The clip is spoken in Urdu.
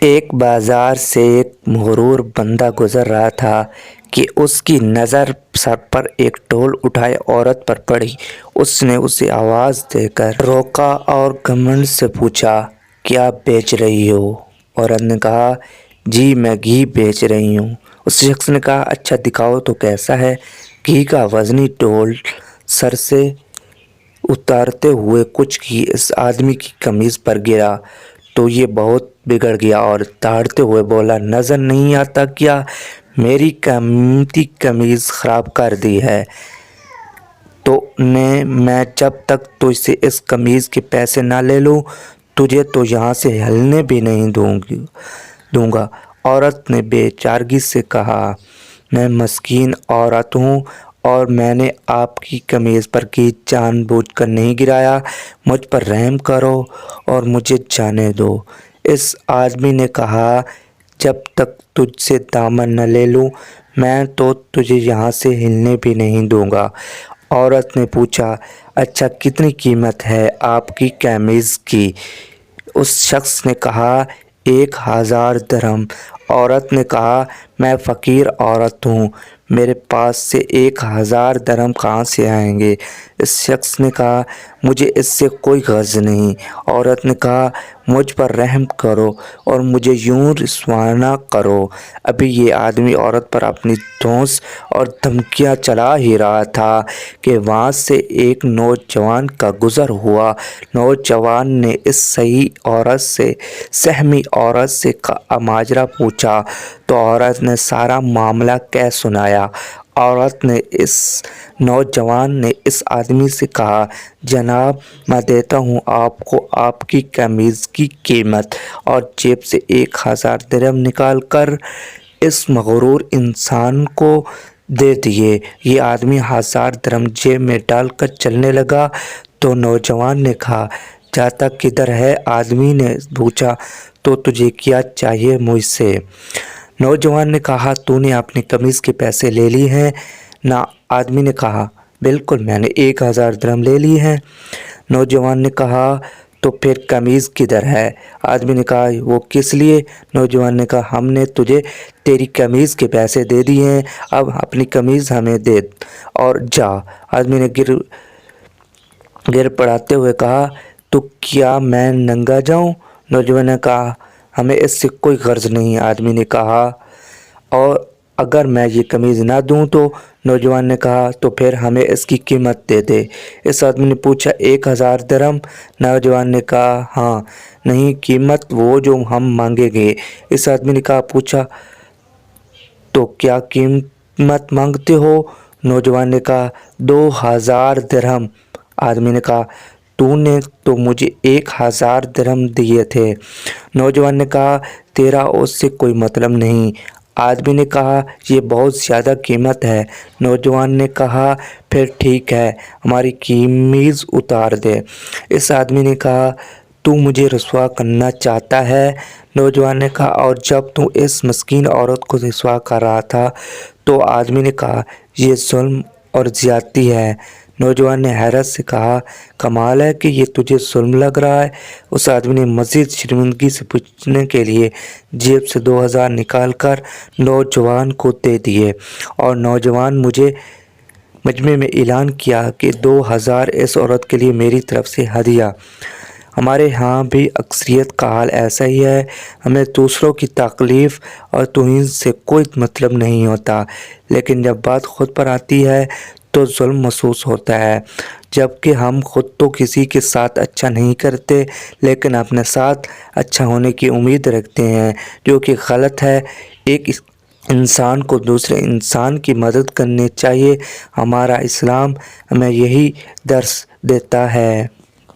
ایک بازار سے ایک مغرور بندہ گزر رہا تھا کہ اس کی نظر سر پر ایک ڈھول اٹھائے عورت پر پڑی۔ اس نے اسے آواز دے کر روکا اور گھمنڈ سے پوچھا، کیا بیچ رہی ہو؟ عورت نے کہا، جی میں گھی بیچ رہی ہوں۔ اس شخص نے کہا، اچھا دکھاؤ تو کیسا ہے؟ گھی کا وزنی ڈھول سر سے اتارتے ہوئے کچھ گھی اس آدمی کی قمیض پر گرا تو یہ بہت بگڑ گیا اور دھاڑتے ہوئے بولا، نظر نہیں آتا کیا میری قیمتی قمیض خراب کر دی ہے؟ تو میں جب تک تجھ سے اس قمیض کے پیسے نہ لے لوں تجھے تو یہاں سے ہلنے بھی نہیں دوں گا۔ عورت نے بے چارگی سے کہا، میں مسکین عورت ہوں اور میں نے آپ کی قمیض پر گھی جان بوجھ کر نہیں گرایا، مجھ پر رحم کرو اور مجھے جانے دو۔ اس آدمی نے کہا، جب تک تجھ سے دامن نہ لے لوں میں تو تجھے یہاں سے ہلنے بھی نہیں دوں گا۔ عورت نے پوچھا، اچھا کتنی قیمت ہے آپ کی قمیض کی؟ اس شخص نے کہا، 1000 درہم۔ عورت نے کہا، میں فقیر عورت ہوں، میرے پاس سے 1000 درہم کہاں سے آئیں گے؟ اس شخص نے کہا، مجھے اس سے کوئی غرض نہیں۔ عورت نے کہا، مجھ پر رحم کرو اور مجھے یوں رسوا نہ کرو۔ ابھی یہ آدمی عورت پر اپنی دھونس اور دھمکیاں چلا ہی رہا تھا کہ وہاں سے ایک نوجوان کا گزر ہوا۔ نوجوان نے اس سہمی عورت سے ماجرا پوچھا تو عورت نے سارا معاملہ کہہ سنایا۔ نوجوان نے اس آدمی سے کہا، جناب میں دیتا ہوں آپ کو آپ کی قمیض کی قیمت، اور جیب سے 1000 درہم نکال کر اس مغرور انسان کو دے دیے۔ یہ آدمی 1000 درہم جیب میں ڈال کر چلنے لگا تو نوجوان نے کہا، جاتا کدھر ہے؟ آدمی نے پوچھا، تو تجھے کیا چاہیے مجھ سے؟ نوجوان نے کہا، تو نے اپنی قمیض کے پیسے لے لیے ہیں نا؟ آدمی نے کہا، بالکل میں نے 1000 درہم لے لیے ہیں۔ نوجوان نے کہا، تو پھر قمیض کدھر ہے؟ آدمی نے کہا، وہ کس لیے؟ نوجوان نے کہا، ہم نے تجھے تیری قمیض کے پیسے دے دیے ہیں، اب اپنی قمیض ہمیں دے اور جا۔ آدمی نے گر پڑاتے ہوئے کہا، تو کیا میں ننگا جاؤں؟ نوجوان نے کہا، ہمیں اس سے کوئی غرض نہیں۔ آدمی نے کہا، اور اگر میں یہ قمیض نہ دوں تو؟ نوجوان نے کہا، تو پھر ہمیں اس کی قیمت دے دے۔ اس آدمی نے پوچھا، 1000 درہم؟ نوجوان نے کہا، ہاں۔ نہیں، قیمت وہ جو ہم مانگیں گے۔ اس آدمی نے پوچھا، تو کیا قیمت مانگتے ہو؟ نوجوان نے کہا، 2000 درہم۔ آدمی نے کہا، تو نے تو مجھے 1000 درہم دیے تھے۔ نوجوان نے کہا، تیرا اس سے کوئی مطلب نہیں۔ آدمی نے کہا، یہ بہت زیادہ قیمت ہے۔ نوجوان نے کہا، پھر ٹھیک ہے، ہماری قمیض اتار دے۔ اس آدمی نے کہا، تو مجھے رسوا کرنا چاہتا ہے؟ نوجوان نے کہا، اور جب تو اس مسکین عورت کو رسوا کر رہا تھا تو؟ آدمی نے کہا، یہ ظلم اور زیادتی ہے۔ نوجوان نے حیرت سے کہا، کمال ہے کہ یہ تجھے ظلم لگ رہا ہے۔ اس آدمی نے مزید شرمندگی سے پوچھنے کے لیے جیب سے 2000 نکال کر نوجوان کو دے دیے، اور نوجوان مجمع میں اعلان کیا کہ 2000 اس عورت کے لیے میری طرف سے ہدیہ۔ ہمارے ہاں بھی اکثریت کا حال ایسا ہی ہے، ہمیں دوسروں کی تکلیف اور توہین سے کوئی مطلب نہیں ہوتا، لیکن جب بات خود پر آتی ہے تو ظلم محسوس ہوتا ہے، جبکہ ہم خود تو کسی کے ساتھ اچھا نہیں کرتے لیکن اپنے ساتھ اچھا ہونے کی امید رکھتے ہیں، جو کہ غلط ہے۔ ایک انسان کو دوسرے انسان کی مدد کرنی چاہیے، ہمارا اسلام ہمیں یہی درس دیتا ہے۔